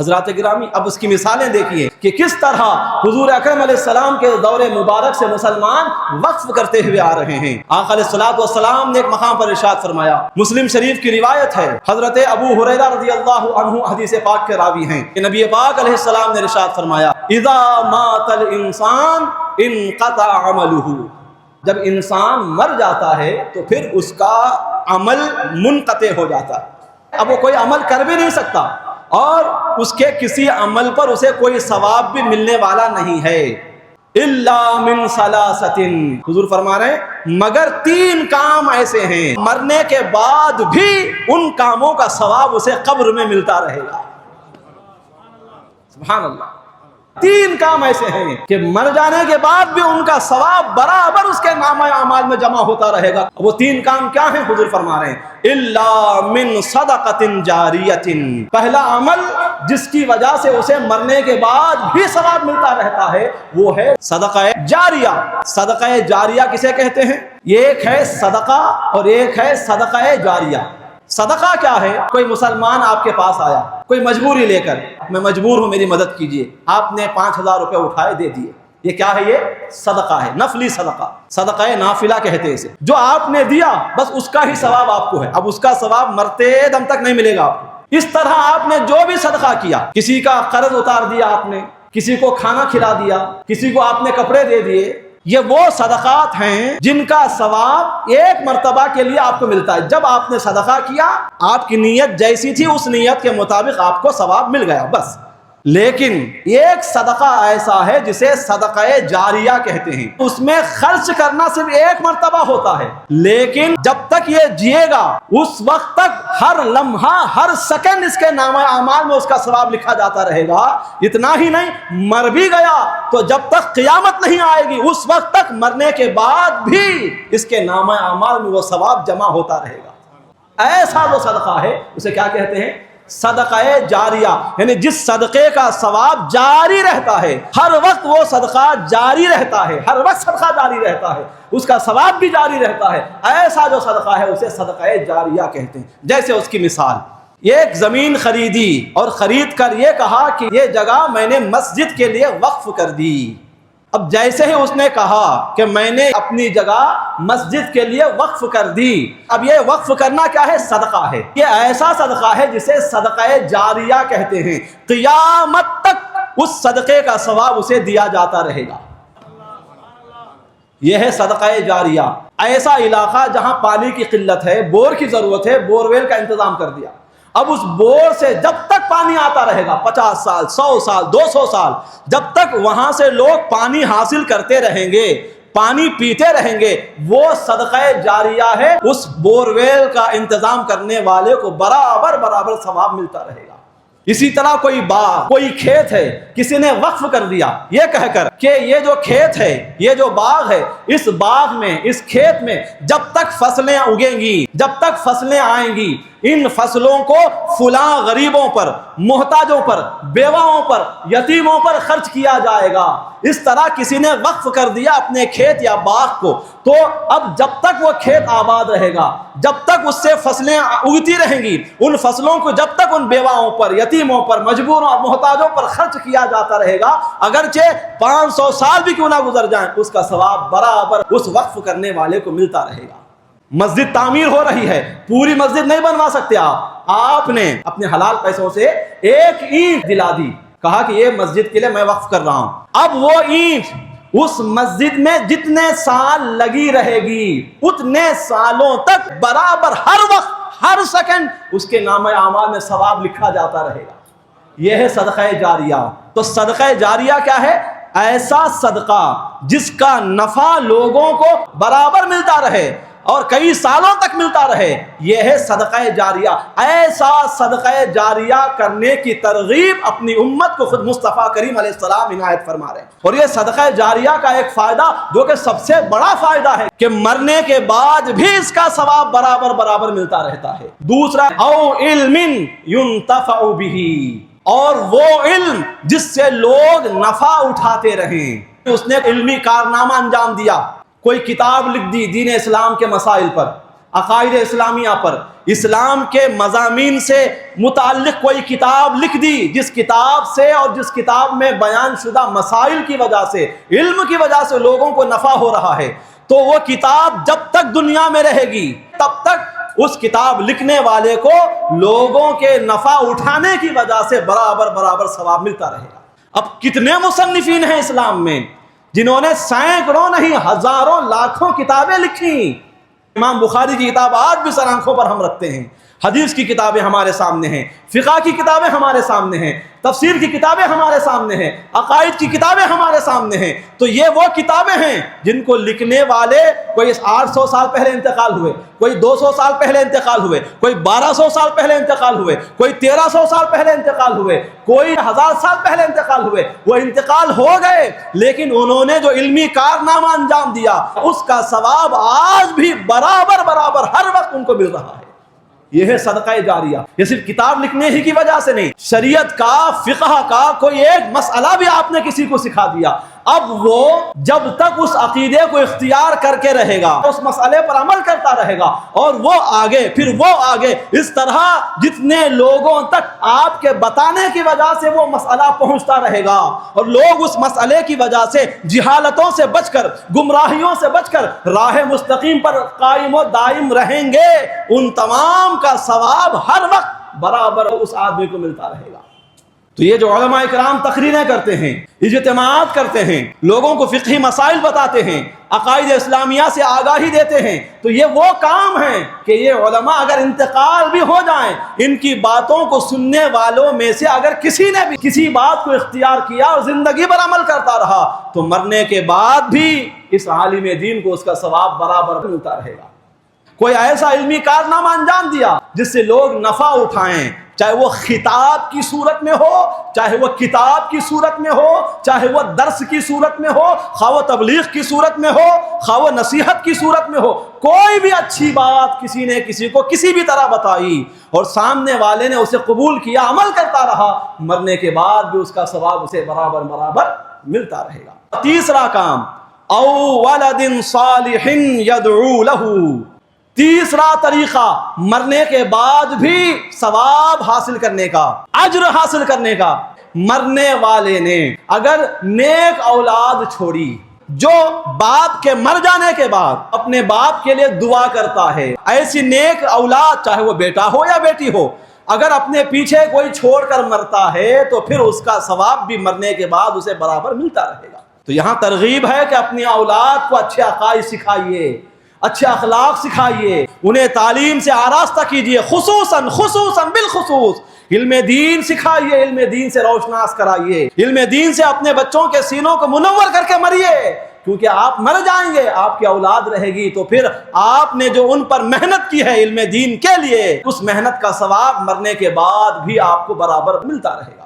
حضرات گرامی، اب اس کی مثالیں دیکھیے کہ کس طرح حضور اکرم علیہ السلام کے دور مبارک سے مسلمان وقف کرتے ہوئے آ رہے ہیں۔ آقا علیہ الصلوۃ والسلام نے ایک مقام پر ارشاد فرمایا، مسلم شریف کی روایت ہے، حضرت ابو ہریرہ رضی اللہ عنہ حدیث پاک کے راوی ہیں کہ نبی پاک علیہ السلام نے ارشاد فرمایا، اذا مات الانسان انقطع عملہ، جب انسان مر جاتا ہے تو پھر اس کا عمل منقطع ہو جاتا ہے، اب وہ کوئی عمل کر بھی نہیں سکتا اور اس کے کسی عمل پر اسے کوئی ثواب بھی ملنے والا نہیں ہے۔ الا من ثلاثۃ، حضور فرما رہے ہیں مگر 3 کام ایسے ہیں مرنے کے بعد بھی ان کاموں کا ثواب اسے قبر میں ملتا رہے گا۔ سبحان اللہ، 3 کام ایسے ہیں کہ مر جانے کے بعد بھی ان کا ثواب برابر اس کے نامہ اعمال میں جمع ہوتا رہے گا۔ وہ 3 کام کیا ہیں؟ حضور فرما رہے ہیں الا من صدقۃ جاریۃ، پہلا عمل جس کی وجہ سے اسے مرنے کے بعد بھی ثواب ملتا رہتا ہے وہ ہے صدقہ جاریہ۔ صدقہ جاریہ کسے کہتے ہیں؟ ایک ہے صدقہ اور ایک ہے صدقہ جاریہ۔ صدقہ کیا ہے؟ کوئی مسلمان آپ کے پاس آیا کوئی مجبوری لے کر، میں مجبور ہوں میری مدد کیجئے، آپ نے 5000 روپے اٹھائے دے دیے، یہ کیا ہے؟ یہ صدقہ ہے، نفلی صدقہ، صدقہ نافلہ کہتے ہیں اسے۔ جو آپ نے دیا بس اس کا ہی ثواب آپ کو ہے، اب اس کا ثواب مرتے دم تک نہیں ملے گا آپ کو۔ اس طرح آپ نے جو بھی صدقہ کیا، کسی کا قرض اتار دیا آپ نے، کسی کو کھانا کھلا دیا، کسی کو آپ نے کپڑے دے دیے، یہ وہ صدقات ہیں جن کا ثواب ایک مرتبہ کے لیے آپ کو ملتا ہے۔ جب آپ نے صدقہ کیا آپ کی نیت جیسی تھی اس نیت کے مطابق آپ کو ثواب مل گیا بس۔ لیکن ایک صدقہ ایسا ہے جسے صدقہ جاریہ کہتے ہیں، اس میں خرچ کرنا صرف ایک مرتبہ ہوتا ہے، لیکن جب تک یہ جیے گا اس وقت تک ہر لمحہ ہر سیکنڈ اس کے نامہ اعمال میں اس کا ثواب لکھا جاتا رہے گا۔ اتنا ہی نہیں، مر بھی گیا تو جب تک قیامت نہیں آئے گی اس وقت تک مرنے کے بعد بھی اس کے نامہ اعمال میں وہ ثواب جمع ہوتا رہے گا۔ ایسا وہ صدقہ ہے، اسے کیا کہتے ہیں؟ صدقہ جاریہ، یعنی جس صدقے کا ثواب جاری رہتا ہے، ہر وقت وہ صدقہ جاری رہتا ہے، ہر وقت صدقہ جاری رہتا ہے، اس کا ثواب بھی جاری رہتا ہے، ایسا جو صدقہ ہے اسے صدقہ جاریہ کہتے ہیں۔ جیسے اس کی مثال، ایک زمین خریدی اور خرید کر یہ کہا کہ یہ جگہ میں نے مسجد کے لیے وقف کر دی۔ اب جیسے ہی اس نے کہا کہ میں نے اپنی جگہ مسجد کے لیے وقف کر دی، اب یہ وقف کرنا کیا ہے؟ صدقہ ہے۔ یہ ایسا صدقہ ہے جسے صدقہ جاریہ کہتے ہیں، قیامت تک اس صدقے کا ثواب اسے دیا جاتا رہے گا۔ یہ ہے صدقہ جاریہ۔ ایسا علاقہ جہاں پانی کی قلت ہے، بور کی ضرورت ہے، بور ویل کا انتظام کر دیا، اب اس بور سے جب تک پانی آتا رہے گا، 50 سال 100 سال 200 سال، جب تک وہاں سے لوگ پانی حاصل کرتے رہیں گے، پانی پیتے رہیں گے، وہ صدقہ جاریہ ہے۔ اس بور ویل کا انتظام کرنے والے کو برابر ثواب ملتا رہے گا۔ اسی طرح کوئی باغ، کوئی کھیت ہے، کسی نے وقف کر دیا یہ کہہ کر کہ یہ جو کھیت ہے، یہ جو باغ ہے، اس باغ میں، اس کھیت میں جب تک فصلیں اگیں گی، جب تک فصلیں آئیں گی، ان فصلوں کو فلاں غریبوں پر، محتاجوں پر، بیواؤں پر، یتیموں پر خرچ کیا جائے گا۔ اس طرح کسی نے وقف کر دیا اپنے کھیت یا باغ کو، تو اب جب تک وہ کھیت آباد رہے گا، جب تک اس سے فصلیں اگتی رہیں گی، ان فصلوں کو جب تک ان بیواؤں پر، یتیموں پر، مجبوروں اور محتاجوں پر خرچ کیا جاتا رہے گا، اگرچہ 500 سال بھی کیوں نہ گزر جائیں، اس کا ثواب برابر اس وقف کرنے والے کو ملتا رہے گا۔ مسجد تعمیر ہو رہی ہے، پوری مسجد نہیں بنوا سکتے آپ نے اپنے حلال پیسوں سے ایک اینٹ دلا دی، کہا کہ یہ مسجد کے لیے میں وقف کر رہا ہوں، اب وہ اینٹ اس مسجد میں جتنے سال لگی رہے گی اتنے سالوں تک برابر ہر وقت ہر سیکنڈ اس کے نامہ اعمال میں ثواب لکھا جاتا رہے گا۔ یہ ہے صدقہ جاریہ۔ تو صدقہ جاریہ کیا ہے؟ ایسا صدقہ جس کا نفع لوگوں کو برابر ملتا رہے اور کئی سالوں تک ملتا رہے، یہ ہے صدقہ جاریہ۔ ایسا صدقہ جاریہ کرنے کی ترغیب اپنی امت کو خود مصطفیٰ کریم علیہ السلام عنایت فرما رہے ہیں۔ اور یہ صدقہ جاریہ کا ایک فائدہ جو کہ سب سے بڑا فائدہ ہے کہ مرنے کے بعد بھی اس کا ثواب برابر ملتا رہتا ہے۔ دوسرا، او علم ينتفع به، اور وہ علم جس سے لوگ نفع اٹھاتے رہیں۔ اس نے علمی کارنامہ انجام دیا، کوئی کتاب لکھ دی دین اسلام کے مسائل پر، عقائد اسلامیہ پر، اسلام کے مضامین سے متعلق کوئی کتاب لکھ دی، جس کتاب سے اور جس کتاب میں بیان شدہ مسائل کی وجہ سے، علم کی وجہ سے لوگوں کو نفع ہو رہا ہے، تو وہ کتاب جب تک دنیا میں رہے گی تب تک اس کتاب لکھنے والے کو لوگوں کے نفع اٹھانے کی وجہ سے برابر ثواب ملتا رہے گا۔ اب کتنے مصنفین ہیں اسلام میں جنہوں نے سینکڑوں نہیں ہزاروں لاکھوں کتابیں لکھی۔ امام بخاری کی کتاب آج بھی سر آنکھوں پر ہم رکھتے ہیں، حدیث کی کتابیں ہمارے سامنے ہیں، فقہ کی کتابیں ہمارے سامنے ہیں، تفسیر کی کتابیں ہمارے سامنے ہیں، عقائد کی کتابیں ہمارے سامنے ہیں۔ تو یہ وہ کتابیں ہیں جن کو لکھنے والے کوئی 800 سال پہلے انتقال ہوئے، کوئی 200 سال پہلے انتقال ہوئے، کوئی 1200 سال پہلے انتقال ہوئے، کوئی 1300 سال پہلے انتقال ہوئے، کوئی 1000 سال پہلے انتقال ہوئے۔ وہ انتقال ہو گئے لیکن انہوں نے جو علمی کارنامہ انجام دیا اس کا ثواب آج بھی برابر ہر وقت ان کو مل رہا ہے۔ یہ ہے صدقہ جاریہ۔ یہ صرف کتاب لکھنے ہی کی وجہ سے نہیں، شریعت کا، فقہ کا کوئی ایک مسئلہ بھی آپ نے کسی کو سکھا دیا، اب وہ جب تک اس عقیدے کو اختیار کر کے رہے گا، اس مسئلے پر عمل کرتا رہے گا، اور وہ آگے پھر وہ آگے، اس طرح جتنے لوگوں تک آپ کے بتانے کی وجہ سے وہ مسئلہ پہنچتا رہے گا، اور لوگ اس مسئلے کی وجہ سے جہالتوں سے بچ کر، گمراہیوں سے بچ کر راہ مستقیم پر قائم و دائم رہیں گے، ان تمام کا ثواب ہر وقت برابر اس آدمی کو ملتا رہے گا۔ تو یہ جو علماء کرام تقریریں کرتے ہیں، اجتماعات کرتے ہیں، لوگوں کو فقہی مسائل بتاتے ہیں، عقائد اسلامیہ سے آگاہی دیتے ہیں، تو یہ وہ کام ہے کہ یہ علماء اگر انتقال بھی ہو جائیں، ان کی باتوں کو سننے والوں میں سے اگر کسی نے بھی کسی بات کو اختیار کیا اور زندگی بھر عمل کرتا رہا تو مرنے کے بعد بھی اس عالم دین کو اس کا ثواب برابر ملتا رہے گا۔ کوئی ایسا علمی کارنامہ انجام دیا جس سے لوگ نفع اٹھائیں، چاہے وہ خطاب کی صورت میں ہو، چاہے وہ کتاب کی صورت میں ہو، چاہے وہ درس کی صورت میں ہو، خواہ وہ تبلیغ کی صورت میں ہو، خواہ وہ نصیحت کی صورت میں ہو، کوئی بھی اچھی بات کسی نے کسی کو کسی بھی طرح بتائی اور سامنے والے نے اسے قبول کیا، عمل کرتا رہا، مرنے کے بعد بھی اس کا ثواب اسے برابر ملتا رہے گا۔ تیسرا کام، او ولد صالح یدعو لہ، تیسرا طریقہ مرنے کے بعد بھی ثواب حاصل کرنے کا، اجر حاصل کرنے کا۔ مرنے والے نے اگر نیک اولاد چھوڑی، جو باپ کے مر جانے کے بعد اپنے باپ کے لیے دعا کرتا ہے، ایسی نیک اولاد چاہے وہ بیٹا ہو یا بیٹی ہو، اگر اپنے پیچھے کوئی چھوڑ کر مرتا ہے تو پھر اس کا ثواب بھی مرنے کے بعد اسے برابر ملتا رہے گا۔ تو یہاں ترغیب ہے کہ اپنی اولاد کو اچھے عقائد سکھائیے، اچھے اخلاق سکھائیے، انہیں تعلیم سے آراستہ کیجیے، خصوصاً بالخصوص علم دین سکھائیے، علم دین سے روشناس کرائیے، علم دین سے اپنے بچوں کے سینوں کو منور کر کے مریے، کیونکہ آپ مر جائیں گے، آپ کی اولاد رہے گی تو پھر آپ نے جو ان پر محنت کی ہے علم دین کے لیے، اس محنت کا ثواب مرنے کے بعد بھی آپ کو برابر ملتا رہے گا۔